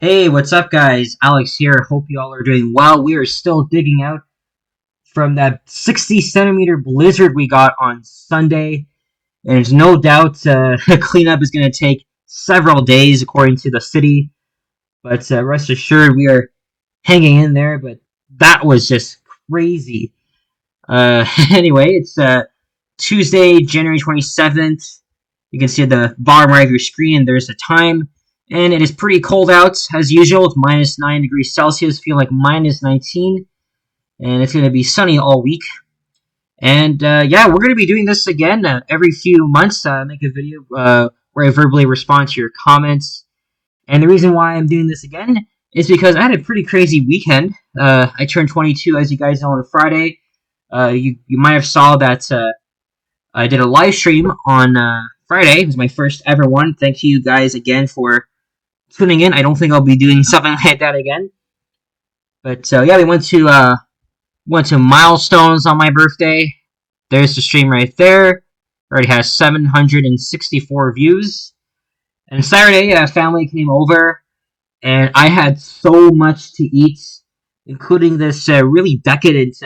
Hey, what's up, guys? Alex here. Hope you all are doing well. We are still digging out from that 60 centimeter blizzard we got on Sunday. And there's no doubt cleanup is going to take several days, according to the city. But rest assured, we are hanging in there. But that was just crazy. Anyway, it's Tuesday, January 27th. You can see at the bottom right of your screen, there's the time. And it is pretty cold out, as usual. It's minus 9 degrees Celsius, feel like minus 19. And it's going to be sunny all week. And yeah, we're going to be doing this again every few months. Make a video where I verbally respond to your comments. And the reason why I'm doing this again is because I had a pretty crazy weekend. I turned 22, as you guys know, on Friday. You might have saw that I did a live stream on Friday. It was my first ever one. Thank you guys again for tuning in. I don't think I'll be doing something like that again. But yeah, we went to Milestones on my birthday. There's the stream right there. Already has 764 views. And Saturday, family came over, and I had so much to eat, including this really decadent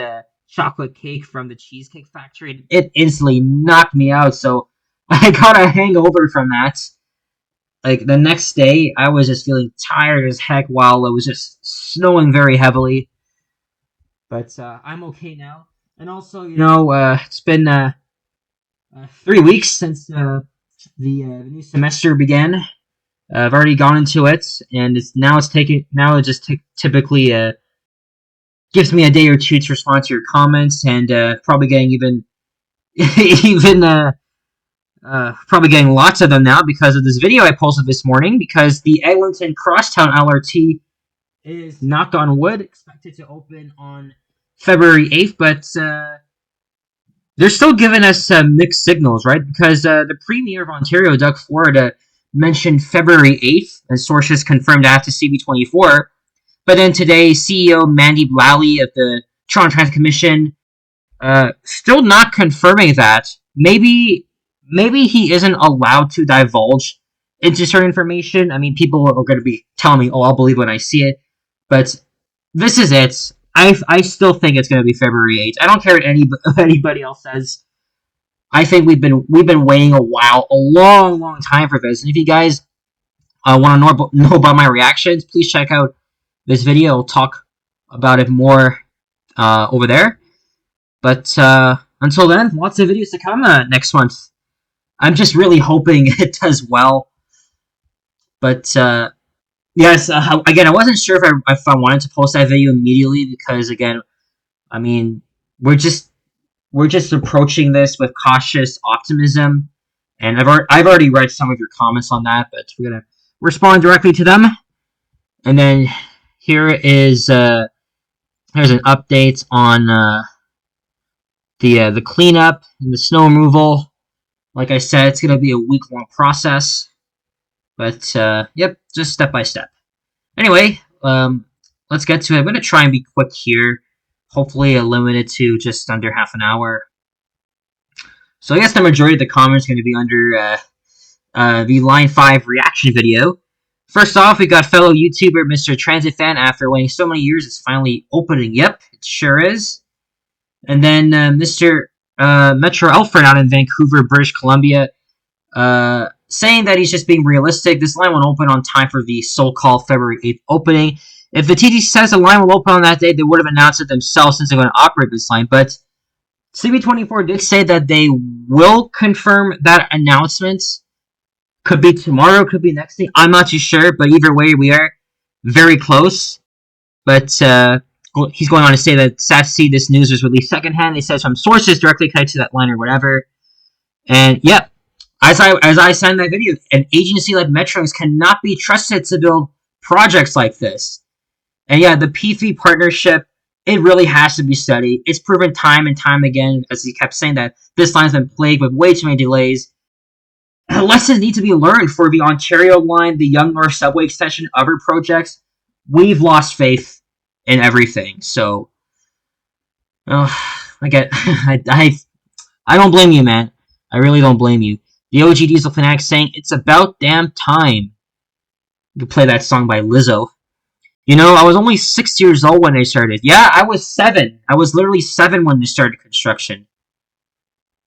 chocolate cake from the Cheesecake Factory. It instantly knocked me out, so I got a hangover from that. Like, the next day, I was just feeling tired as heck while it was just snowing very heavily. But I'm okay now. And also, it's been 3 weeks since the new semester began. I've already gone into it, and typically gives me a day or two to respond to your comments, and probably getting even probably getting lots of them now because of this video I posted this morning, because the Eglinton Crosstown LRT is, knock on wood, expected to open on February 8th, but they're still giving us mixed signals, right? Because the Premier of Ontario, Doug Ford, mentioned February 8th, and sources confirmed that to CB24. But then today, CEO Mandy Blally of the Toronto Transit Commission still not confirming that. Maybe he isn't allowed to divulge into certain information. I mean, people are going to be telling me, "Oh, I'll believe when I see it." But this is it. I still think it's going to be February 8th. I don't care what anybody else says. I think we've been waiting a long time for this. And if you guys want to know about my reactions, please check out this video. I'll talk about it more over there. But until then, lots of videos to come next month. I'm just really hoping it does well. But yes, again, I wasn't sure if I wanted to post that video immediately, because again, I mean, we're just approaching this with cautious optimism, and I've already read some of your comments on that, but we're gonna respond directly to them. And then here's an update on the cleanup and the snow removal. Like I said, it's gonna be a week-long process, but yep, just step by step. Anyway, let's get to it. I'm gonna try and be quick here. Hopefully, limited to just under half an hour. So I guess the majority of the comments are going to be under the Line 5 reaction video. First off, we got fellow YouTuber Mr. Transit Fan. After waiting so many years, it's finally opening. Yep, it sure is. And then Mr. Metro Alfred out in Vancouver, British Columbia, saying that he's just being realistic. This line won't open on time for the so-called February 8th opening. If the TTC says the line will open on that day, they would have announced it themselves, since they're going to operate this line. But CB24 did say that they will confirm that announcement. Could be tomorrow, could be next day. I'm not too sure, but either way, we are very close. But he's going on to say that sad to see this news was released secondhand. They said from sources directly connected to that line or whatever. And yeah, as I said in that video, an agency like Metros cannot be trusted to build projects like this. And yeah, the P3 partnership, it really has to be studied. It's proven time and time again, as he kept saying, that this line's been plagued with way too many delays. Lessons need to be learned for the Ontario line, the Yonge North Subway extension, other projects. We've lost faith in everything. So, I don't blame you, man. I really don't blame you. The OG Diesel fanatic saying, it's about damn time. You can play that song by Lizzo. You know, I was only 6 years old when they started. Yeah, I was 7. I was literally 7 when they started construction.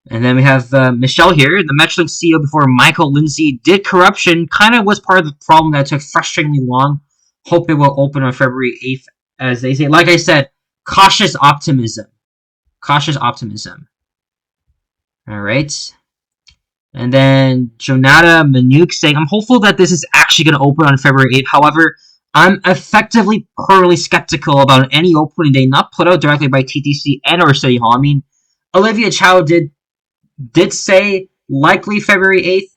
And then we have Michelle here, the Metrolink CEO before Michael Lindsay did corruption. Kind of was part of the problem that took frustratingly long. Hope it will open on February 8th, as they say. Like I said, cautious optimism. Cautious optimism. All right. And then Jonata Manuk saying, I'm hopeful that this is actually going to open on February 8th. However, I'm effectively poorly skeptical about any opening day not put out directly by TTC and or City Hall. I mean, Olivia Chow did say likely February 8th.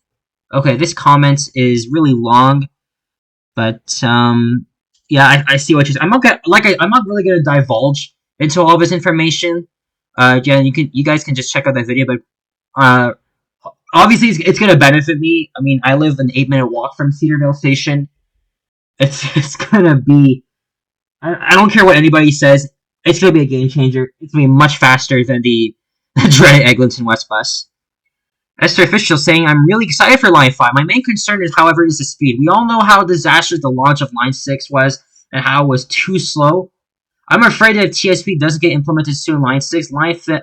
Okay, this comment is really long, but yeah, I see what you're saying. I'm not really gonna divulge into all of this information. Yeah, you guys can just check out that video, but uh, obviously it's gonna benefit me. I mean, I live an 8-minute walk from Cedarville Station. It's gonna be. I don't care what anybody says. It's gonna be a game changer. It's gonna be much faster than the dreaded Eglinton West bus. Esther Official saying, I'm really excited for Line 5. My main concern is, however, is the speed. We all know how disastrous the launch of Line 6 was and how it was too slow. I'm afraid that if TSP doesn't get implemented soon, Line 6, Line 5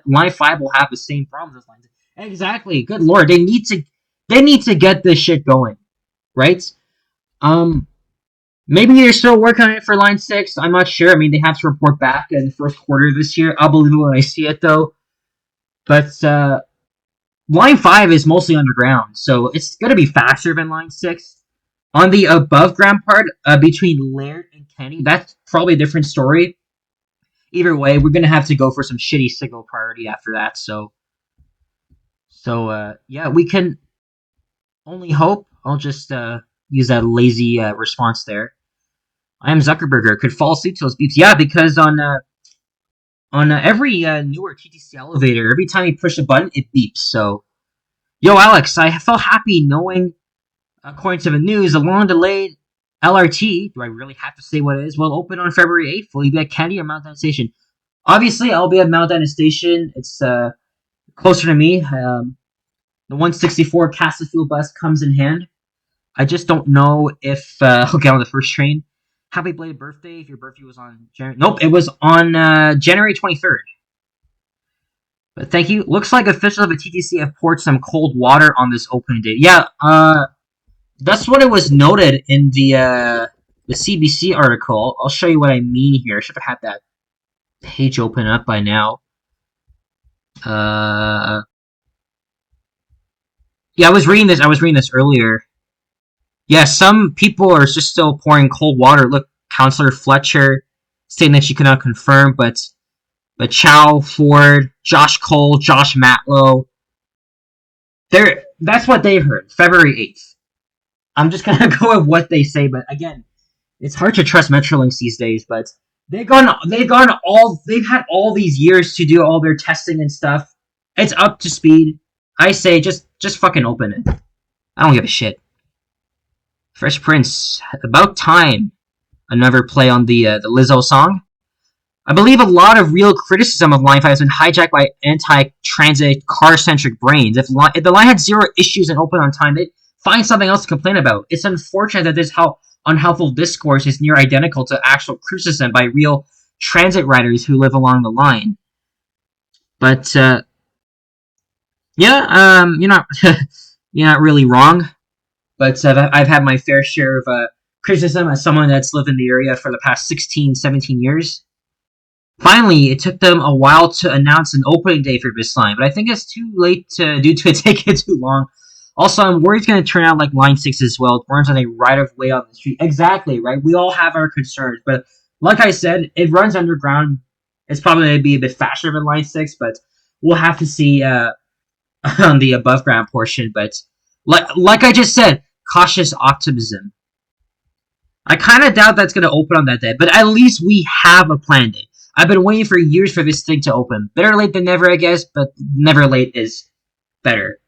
will have the same problems as Line 6. Exactly. Good lord. They need to get this shit going. Right? Maybe they're still working on it for Line 6. I'm not sure. I mean, they have to report back in the first quarter of this year. I'll believe it when I see it, though. But, Line 5 is mostly underground, so it's going to be faster than Line 6. On the above ground part, between Laird and Kenny, that's probably a different story. Either way, we're going to have to go for some shitty signal priority after that, so yeah, we can only hope. I'll just use that lazy response there. I am Zuckerberger. Could fall asleep to those beeps. Yeah, because on every newer TTC elevator, every time you push a button, it beeps. So, yo, Alex, I felt happy knowing, according to the news, the long-delayed LRT, do I really have to say what it is, will open on February 8th. Will you be at Kennedy or Mount Dennis Station? Obviously, I'll be at Mount Dennis Station. It's closer to me. The 164 Castlefield bus comes in hand. I just don't know if I'll get on the first train. Happy belated birthday if your birthday was on January. Nope, it was on January 23rd. But thank you. Looks like officials of the TTC have poured some cold water on this opening day. Yeah, that's what it was noted in the CBC article. I'll show you what I mean here. I should have had that page open up by now. Yeah, I was reading this earlier. Yeah, some people are just still pouring cold water. Look, Councillor Fletcher saying that she cannot confirm, but Chow, Ford, Josh Cole, Josh Matlow, that's what they heard. February 8th. I'm just gonna go with what they say, but again, it's hard to trust Metrolinx these days. But they've had all these years to do all their testing and stuff. It's up to speed. I say just fucking open it. I don't give a shit. Fresh Prince, about time. Another play on the Lizzo song. I believe a lot of real criticism of Line 5 has been hijacked by anti-transit, car-centric brains. If the line had zero issues and open on time, they'd find something else to complain about. It's unfortunate that this unhelpful discourse is near identical to actual criticism by real transit riders who live along the line. But, yeah, you're not really wrong. But I've had my fair share of criticism as someone that's lived in the area for the past 16, 17 years. Finally, it took them a while to announce an opening day for this line, but I think it's too late due to it taking too long. Also, I'm worried it's going to turn out like Line 6 as well. It runs on a right-of-way on the street. Exactly, right? We all have our concerns, but like I said, it runs underground. It's probably going to be a bit faster than Line 6, but we'll have to see on the above-ground portion. But like I just said, cautious optimism. I kind of doubt that's going to open on that day, but at least we have a planned date. I've been waiting for years for this thing to open. Better late than never, I guess, but never late is better.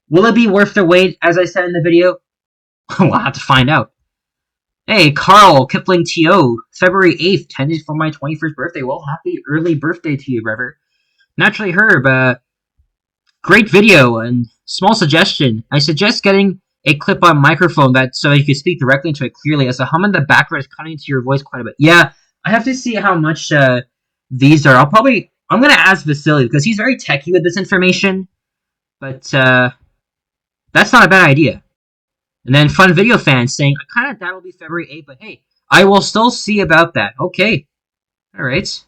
Will it be worth the wait, as I said in the video? We'll have to find out. Hey, Carl Kipling T.O., February 8th, 10 days for my 21st birthday. Well, happy early birthday to you, brother. Naturally Herb, great video, and small suggestion. I suggest getting a clip-on microphone that so you can speak directly into it clearly, as the hum in the background is cutting into your voice quite a bit. Yeah, I have to see how much these are. I'm gonna ask Vasily because he's very techy with this information, but that's not a bad idea. And then Fun Video Fans saying, I kind of doubt it'll be February 8th, but hey, I will still see about that. Okay. Alright.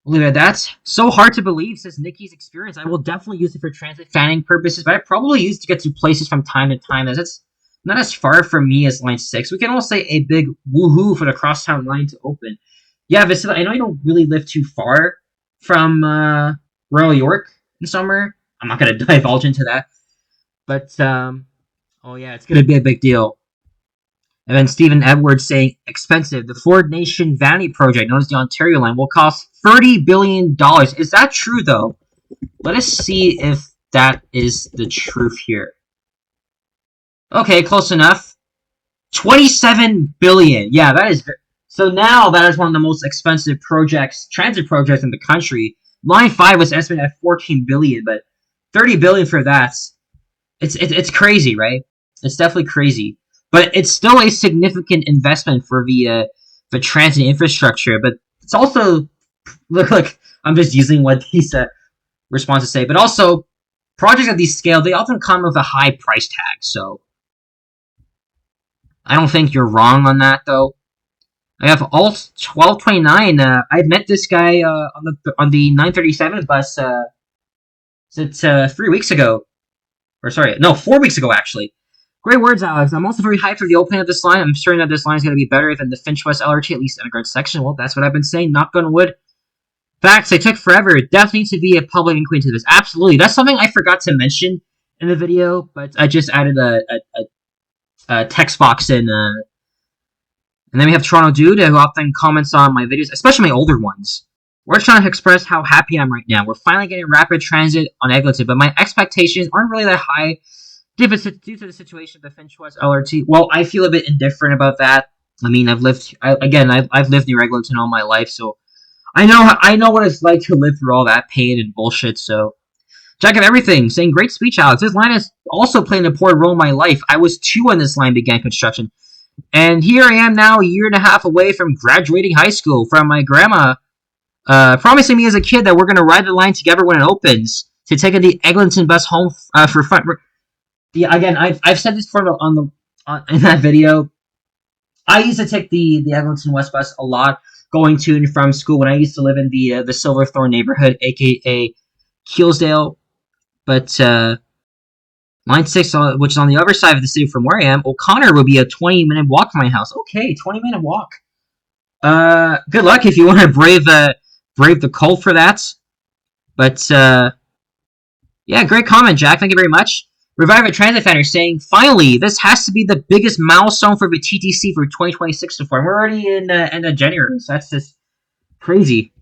We'll leave it at that. So hard to believe, says Nikki's experience. I will definitely use it for transit fanning purposes, but I probably use it to get to places from time to time, as it's not as far from me as Line 6. We can all say a big woohoo for the crosstown line to open. Yeah, Vasily, I know you don't really live too far from Royal York in summer. I'm not going to divulge into that. But, oh yeah, it's going to be a big deal. And then Stephen Edwards saying, expensive. The Ford Nation Vanity Project, known as the Ontario Line, will cost $30 billion. Is that true, though? Let us see if that is the truth here. Okay, close enough. $27 billion. Yeah, that is... So now that is one of the most expensive projects, transit projects in the country. Line 5 was estimated at $14 billion, but $30 billion for that. It's crazy, right? It's definitely crazy. But it's still a significant investment for the transit infrastructure. But it's also, look like I'm just using what these responses say. But also, projects of this scale, they often come with a high price tag. So I don't think you're wrong on that, though. I have Alt 1229. I met this guy on the 937 bus. It's 3 weeks ago, or sorry, no, 4 weeks ago actually. Great words, Alex. I'm also very hyped for the opening of this line. I'm certain that this line is going to be better than the Finch West LRT, at least underground section. Well, that's what I've been saying. Knock on wood. Facts, they took forever. It definitely needs to be a public inquiry into this. Absolutely. That's something I forgot to mention in the video, but I just added a text box in. And then we have Toronto Dude, who often comments on my videos, especially my older ones. We're trying to express how happy I am right now. We're finally getting rapid transit on Eglinton, but my expectations aren't really that high. Due to the situation of the Finch West LRT, well, I feel a bit indifferent about that. I mean, I've lived near Eglinton all my life, so I know what it's like to live through all that pain and bullshit. So, Jack of everything saying, great speech, Alex. This line has also played an important role in my life. I was 2 when this line began construction, and here I am now, a year and a half away from graduating high school. From my grandma promising me as a kid that we're gonna ride the line together when it opens to take the Eglinton bus home for fun. Yeah, again, I've said this before in that video. I used to take the Eglinton West bus a lot, going to and from school when I used to live in the Silverthorne neighborhood, aka Keelsdale. But Line 6, which is on the other side of the city from where I am, O'Connor would be a 20-minute walk from my house. Okay, 20-minute walk. Good luck if you want to brave the cold for that. But yeah, great comment, Jack. Thank you very much. Revive a Transit Fan saying, finally, this has to be the biggest milestone for the TTC for 2026 so far. We're already in end of January, so that's just crazy.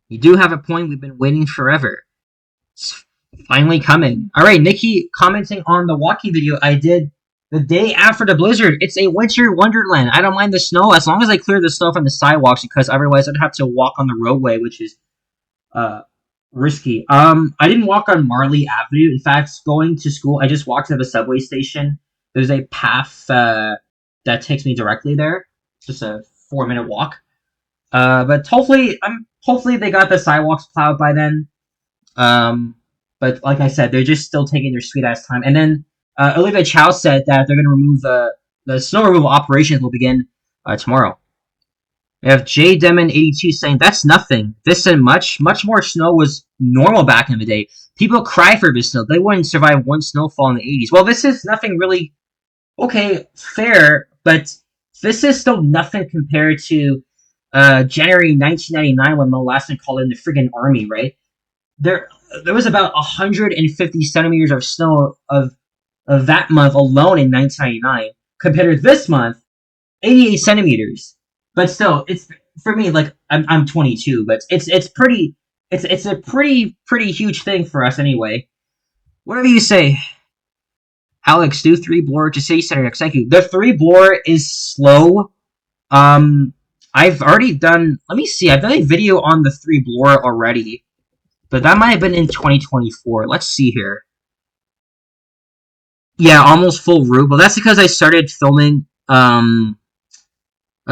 You do have a point. We've been waiting forever. It's finally coming. All right, Nikki commenting on the walking video I did the day after the blizzard. It's a winter wonderland. I don't mind the snow as long as I clear the snow from the sidewalks, because otherwise I'd have to walk on the roadway, which is risky. I didn't walk on Marley Avenue. In fact, going to school, I just walked to the subway station. There's a path that takes me directly there. Just a 4-minute walk. But hopefully they got the sidewalks plowed by then. But like I said, they're just still taking their sweet ass time. And then Olivia Chow said that they're going to remove the snow removal operations will begin tomorrow. We have J Demon 82 saying, that's nothing. This and much more snow was normal back in the day. People cry for this snow. They wouldn't survive one snowfall in the 80s. Well, this is nothing really... Okay, fair, but this is still nothing compared to January 1999 when Molasson called in the friggin' army, right? There was about 150 centimeters of snow of that month alone in 1999, compared to this month, 88 centimeters. But still, it's for me, like I'm 22, but it's a pretty huge thing for us anyway. Whatever you say, Alex, do 3 blower to city center next. Thank you. The 3 blower is slow. I've already done. Let me see. I've done a video on the 3 blower already, but that might have been in 2024. Let's see here. Yeah, almost full route, but that's because I started filming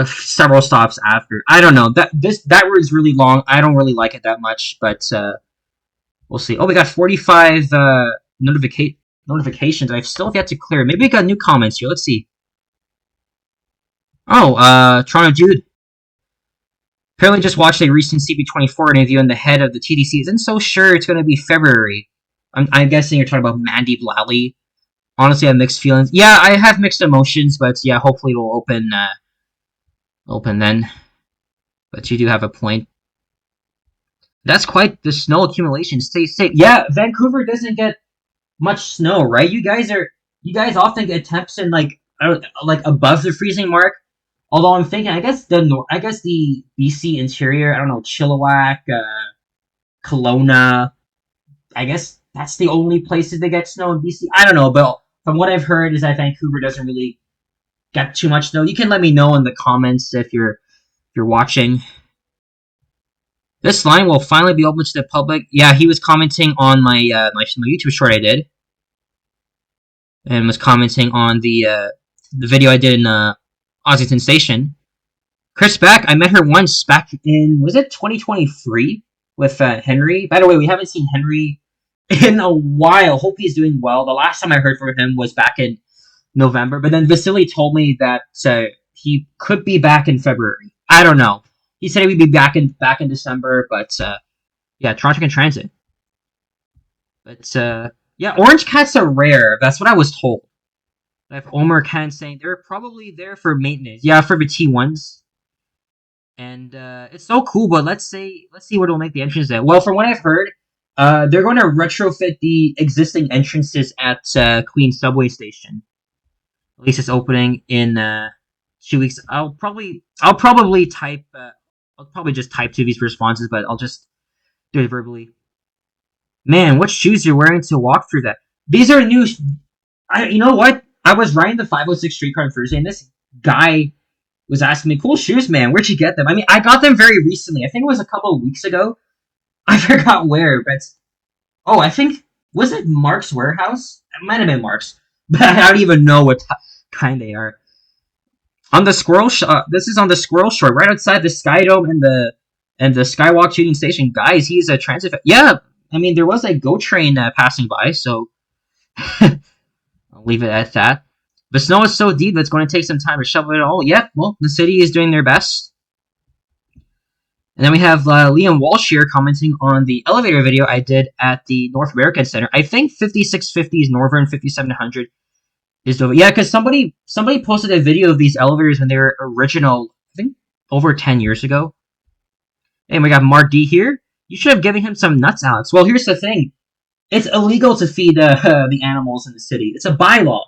several stops after. I don't know. That route is really long. I don't really like it that much, but we'll see. Oh, we got 45 notifications. I've still yet to clear. Maybe we got new comments here. Let's see. Oh, Toronto Jude. Apparently just watched a recent CB24 interview and the head of the TDC isn't so sure it's going to be February. I'm guessing you're talking about Mandy Lally. Honestly, I have mixed feelings. Yeah, I have mixed emotions, but yeah, hopefully it'll open then. But you do have a point. That's quite the snow accumulation. Stay safe. Yeah, Vancouver doesn't get much snow, right? You guys often get temps in like above the freezing mark. Although I'm thinking, I guess the BC interior, I don't know, Chilliwack, Kelowna. I guess that's the only places they get snow in BC. I don't know, but from what I've heard is that Vancouver doesn't really get too much snow. You can let me know in the comments if you're watching. This line will finally be open to the public. Yeah, he was commenting on my YouTube short I did, and was commenting on the video I did in Ossington Station. Chris Beck, I met her once back in, was it 2023 with Henry? By the way, we haven't seen Henry in a while. Hope he's doing well. The last time I heard from him was back in November, but then Vasily told me that he could be back in February. I don't know. He said he would be back in December, but yeah, Toronto can transit. But yeah, orange cats are rare. That's what I was told. I have Omer Khan saying they're probably there for maintenance. Yeah, for the T1s. And it's so cool. But let's see what will make the entrance at. Well, from what I've heard, they're going to retrofit the existing entrances at Queen Subway Station. At least it's opening in 2 weeks. I'll probably type. I'll probably just type to these responses, but I'll just do it verbally. Man, what shoes you're wearing to walk through that? These are new. You know what? I was riding the 506 streetcar on Thursday, and this guy was asking me, "Cool shoes, man. Where'd you get them?" I mean, I got them very recently. I think it was a couple of weeks ago. I forgot where, but oh, I think was it Mark's warehouse? It might have been Mark's, but I don't even know what kind they are. On the this is on the Squirrel Shore, right outside the Sky Dome and the Skywalk shooting station. Guys, he's a transit. Yeah, I mean there was a GO train passing by, so I'll leave it at that. The snow is so deep it's going to take some time to shovel it all. Yep, well, the city is doing their best. And then we have Liam Walsh here commenting on the elevator video I did at the North American Center. I think 5650 is Northern, 5700 is Dover. Yeah, because somebody posted a video of these elevators when they were original, I think, over 10 years ago. And we got Mark D here. You should have given him some nuts, Alex. Well, here's the thing. It's illegal to feed the animals in the city. It's a bylaw.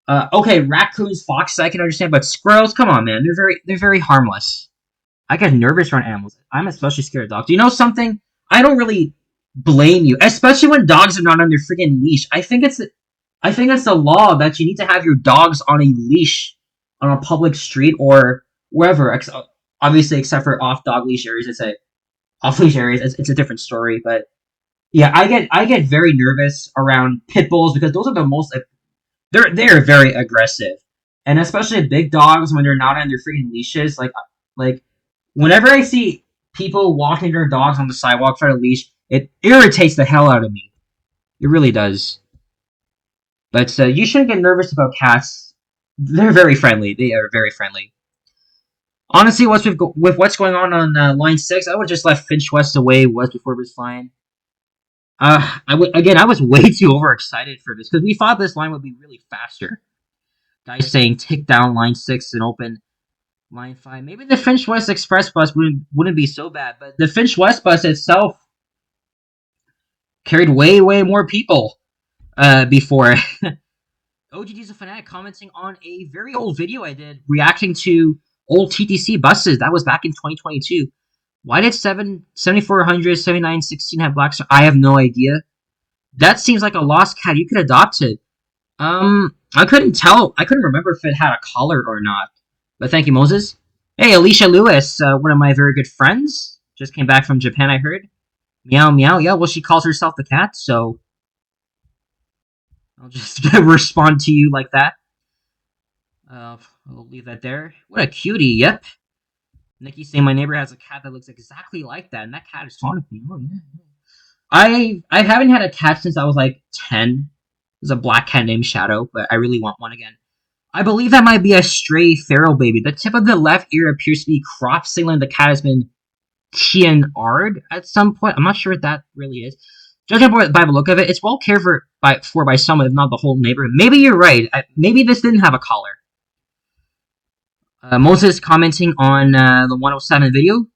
Okay, raccoons, foxes, I can understand, but squirrels, come on, man. They're very harmless. I get nervous around animals. I'm especially scared of dogs. Do you know something? I don't really blame you, especially when dogs are not on their freaking leash. I think it's the law that you need to have your dogs on a leash on a public street or wherever. Obviously, except for off dog leash areas, off leash areas. It's a different story, but yeah, I get very nervous around pit bulls because those are the most they're very aggressive, and especially big dogs when they're not on their freaking leashes. Like whenever I see people walking their dogs on the sidewalk without a leash, it irritates the hell out of me. It really does. But you shouldn't get nervous about cats. They're very friendly. They are very friendly. Honestly, with what's going on line 6, I would just let Finch West away was before it was fine. I was way too overexcited for this because we thought this line would be really faster. Guys saying take down line 6 and open line 5. Maybe the Finch West Express bus wouldn't be so bad, but the Finch West bus itself carried way more people before. OG Diesel Fanatic commenting on a very old video I did reacting to old TTC buses. That was back in 2022. Why did 7400, 7916 have black stars? I have no idea. That seems like a lost cat you could adopt it. I couldn't tell. I couldn't remember if it had a collar or not. But thank you, Moses. Hey, Alicia Lewis, one of my very good friends. Just came back from Japan, I heard. Meow, meow. Yeah, well, she calls herself the cat, so... I'll just respond to you like that. I'll leave that there. What a cutie. Yep. Nikki saying my neighbor has a cat that looks exactly like that, and that cat is taunting me. Oh yeah. I haven't had a cat since I was like 10. There's a black cat named Shadow, but I really want one again. I believe that might be a stray feral baby. The tip of the left ear appears to be cropped, signaling the cat has been TNR'd at some point. I'm not sure what that really is. Judging by the look of it, it's well cared for by someone, if not the whole neighborhood. Maybe you're right. Maybe this didn't have a collar. Moses commenting on the 107 video.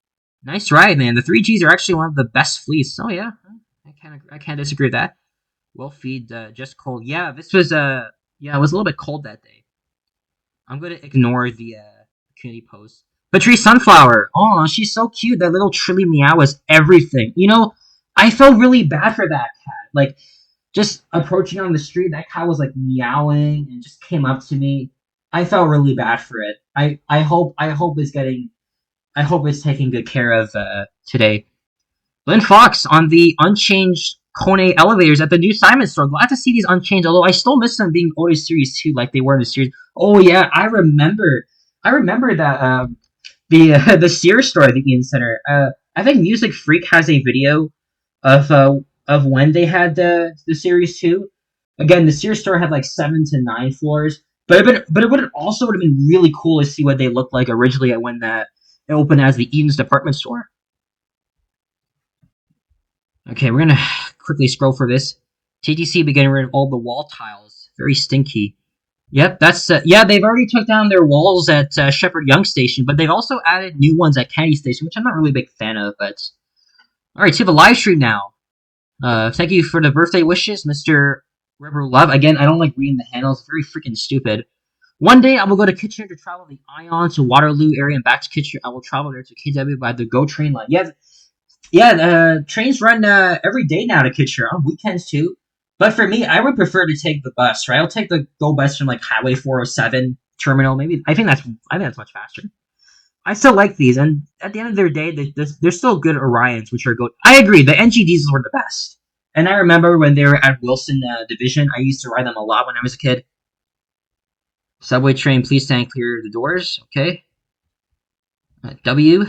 Nice ride, man. The 3Gs are actually one of the best fleets. Oh yeah, I can't disagree with that. Well, feed just cold. Yeah, this was yeah, it was a little bit cold that day. I'm gonna ignore the community post. Patrice Sunflower. Oh, she's so cute. That little trilly meow was everything. You know, I felt really bad for that cat. Like, just approaching on the street, that cat was like meowing and just came up to me. I felt really bad for it. I hope it's taking good care of today. Lynn Fox on the unchanged Kone elevators at the new Simon store. Glad to see these unchanged, although I still miss them being Otis Series 2 like they were in the series. Oh yeah, I remember that the Sears store at the Ian Center. I think Music Freak has a video of when they had the Series 2. Again, the Sears store had like 7 to 9 floors. But it would also have been really cool to see what they looked like originally when it opened as the Eaton's department store. Okay, we're gonna quickly scroll for this. TTC beginning rid of all the wall tiles. Very stinky. Yep, that's yeah. They've already took down their walls at Shepherd Young Station, but they've also added new ones at Kennedy Station, which I'm not really a big fan of. But all right, so we have a live stream now. Thank you for the birthday wishes, Mr. River Love. Again, I don't like reading the handles. Very freaking stupid. One day I will go to Kitchener to travel the Ion to Waterloo area and back to Kitchener. I will travel there to KW by the GO train line. Yeah, trains run every day now to Kitchener on weekends too. But for me, I would prefer to take the bus. Right, I'll take the GO bus from like Highway 407 terminal. Maybe I think that's much faster. I still like these, and at the end of their day, they're still good Orions, which are good. I agree, the NG diesels were the best. And I remember when they were at Wilson Division, I used to ride them a lot when I was a kid. Subway train, please stand clear of the doors. Okay. W.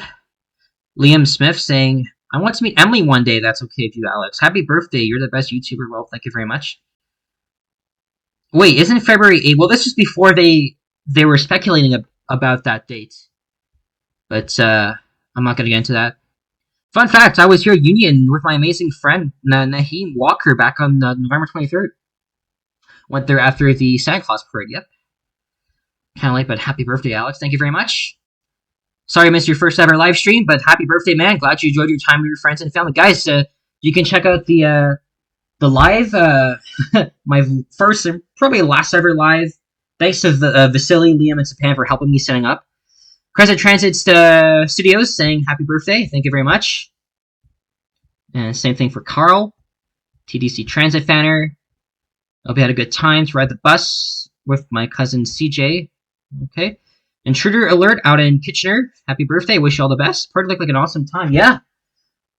Liam Smith saying, I want to meet Emily one day. That's okay with you, Alex. Happy birthday. You're the best YouTuber. Well, thank you very much. Wait, isn't February 8th? Well, this was before they were speculating about that date. But I'm not going to get into that. Fun fact, I was here at Union with my amazing friend, Naheem Walker, back on November 23rd. Went there after the Santa Claus parade, yep. Kind of late, but happy birthday, Alex. Thank you very much. Sorry I missed your first ever live stream, but happy birthday, man. Glad you enjoyed your time with your friends and family. Guys, you can check out the live, my first and probably last ever live. Thanks to Vasily, Liam, and Sapan for helping me setting up. Crescent Transit Studios saying happy birthday. Thank you very much. And same thing for Carl. TDC Transit Fanner. Hope you had a good time to ride the bus with my cousin CJ. Okay. Intruder Alert out in Kitchener. Happy birthday. Wish you all the best. Part looked like an awesome time. Yeah.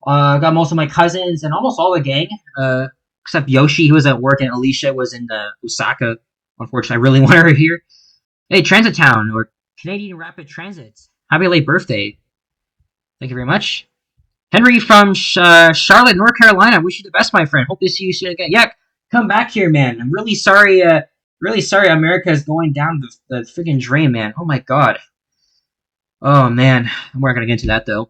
Got most of my cousins and almost all the gang. Except Yoshi, who was at work, and Alicia was in Osaka. Unfortunately, I really want her here. Hey, Transit Town, or Canadian Rapid Transit. Happy late birthday. Thank you very much. Henry from Charlotte, North Carolina. Wish you the best, my friend. Hope to see you soon again. Yeah, come back here, man. I'm really sorry. Really sorry America is going down the freaking drain, man. Oh my god. Oh man. We're not gonna get into that though.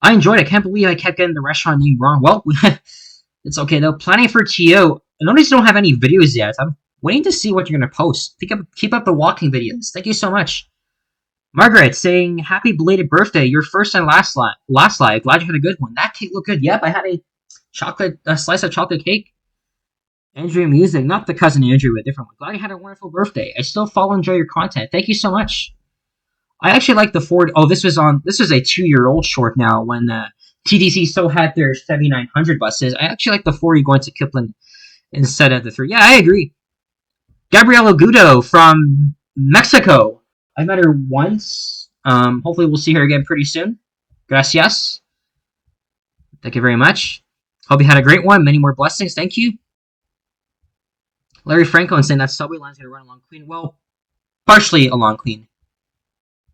I enjoyed it. I can't believe I kept getting the restaurant name wrong. Well, it's okay though. Planning for TO. I notice you don't have any videos yet. I'm waiting to see what you're gonna post. Keep up the walking videos. Thank you so much. Margaret saying happy belated birthday. Your first and last live. Glad you had a good one. That cake looked good. Yep, I had a slice of chocolate cake. Andrew Music, not the cousin Andrew, a different one. Glad you had a wonderful birthday. I still follow and enjoy your content. Thank you so much. I actually like the Ford. Oh, this was a 2-year-old short now when TDC still had their 7900 buses. I actually like the 4 going to Kipling instead of the 3. Yeah, I agree. Gabriela Gudo from Mexico. I met her once. Hopefully we'll see her again pretty soon. Gracias. Thank you very much. Hope you had a great one. Many more blessings. Thank you. Larry Franco saying that subway line's gonna run along Queen. Well, partially along Queen.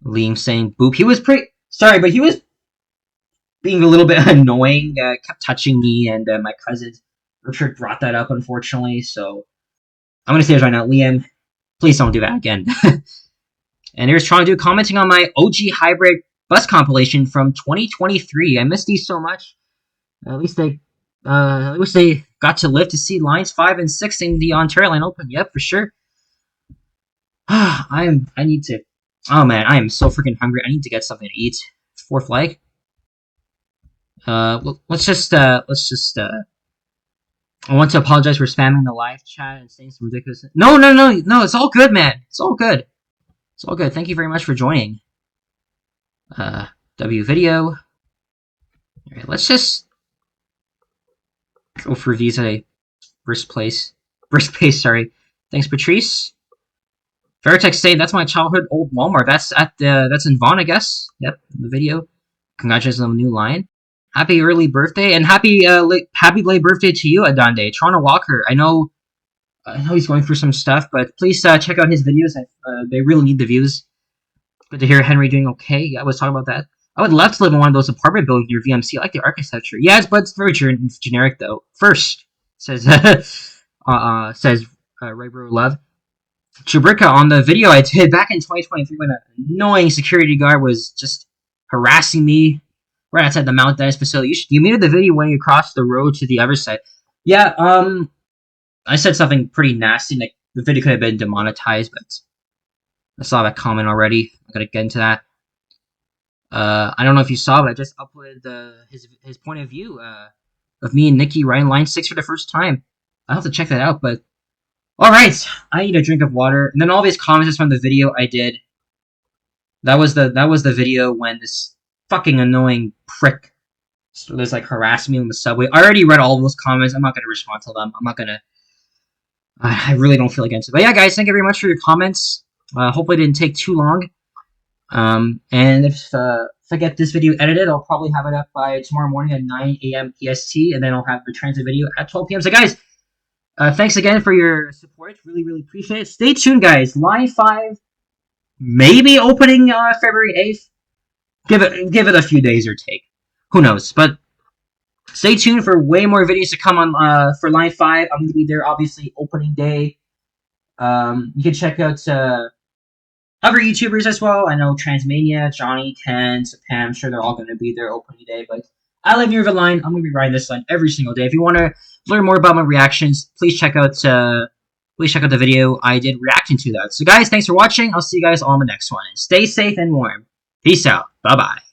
Liam saying boop. He was pretty sorry, but he was being a little bit annoying. Kept touching me and my cousins. Richard brought that up, unfortunately. So I'm gonna say this right now, Liam. Please don't do that again. And here's trying to do commenting on my OG hybrid bus compilation from 2023. I miss these so much. At least I wish they got to live to see lines 5 and 6 in the Ontario Line Open. Yep, for sure. I need to. Oh man, I am so freaking hungry. I need to get something to eat. Fourth leg. Let's just. I want to apologize for spamming the live chat and saying some ridiculous. No. It's all good, man. It's all good. It's all good. Thank you very much for joining. W video. All right, let's just go for Visa first place. Sorry. Thanks, Patrice. Veritex saying that's my childhood old Walmart. That's in Vaughan, I guess. Yep, the video. Congratulations on the new line. Happy early birthday and happy late birthday to you, Adande. Toronto Walker. I know he's going through some stuff, but please check out his videos. They really need the views. Good to hear Henry doing okay. Yeah, I was talking about that. I would love to live in one of those apartment buildings near VMC. I like the architecture. Yes, but it's very generic though. First says Ray Bro Love. Chubrika on the video I did back in 2023 when an annoying security guard was just harassing me right outside the Mount Dennis facility. You muted the video when you crossed the road to the other side. Yeah, I said something pretty nasty. Like the video could have been demonetized, but I saw that comment already. I'm gonna get into that. I don't know if you saw, but I just uploaded his point of view of me and Nikki riding line 6 for the first time. I'll have to check that out, but alright. I need a drink of water. And then all these comments is from the video I did. That was the video when this fucking annoying prick was like harassing me on the subway. I already read all of those comments. I'm not gonna respond to them. I'm not gonna I really don't feel against it. But yeah, guys, thank you very much for your comments. Hopefully it didn't take too long. And if I get this video edited, I'll probably have it up by tomorrow morning at 9 a.m. EST, and then I'll have the transit video at 12 p.m. So guys, thanks again for your support. Really, really appreciate it. Stay tuned, guys. Line 5 maybe opening February 8th. Give it a few days or take. Who knows? But stay tuned for way more videos to come on for Line 5. I'm going to be there, obviously, opening day. You can check out other YouTubers as well. I know Transmania, Johnny, Ken, Pam. I'm sure they're all going to be there opening day. But I live near the line. I'm going to be riding this line every single day. If you want to learn more about my reactions, please check out the video I did reacting to that. So guys, thanks for watching. I'll see you guys on the next one. And stay safe and warm. Peace out. Bye-bye.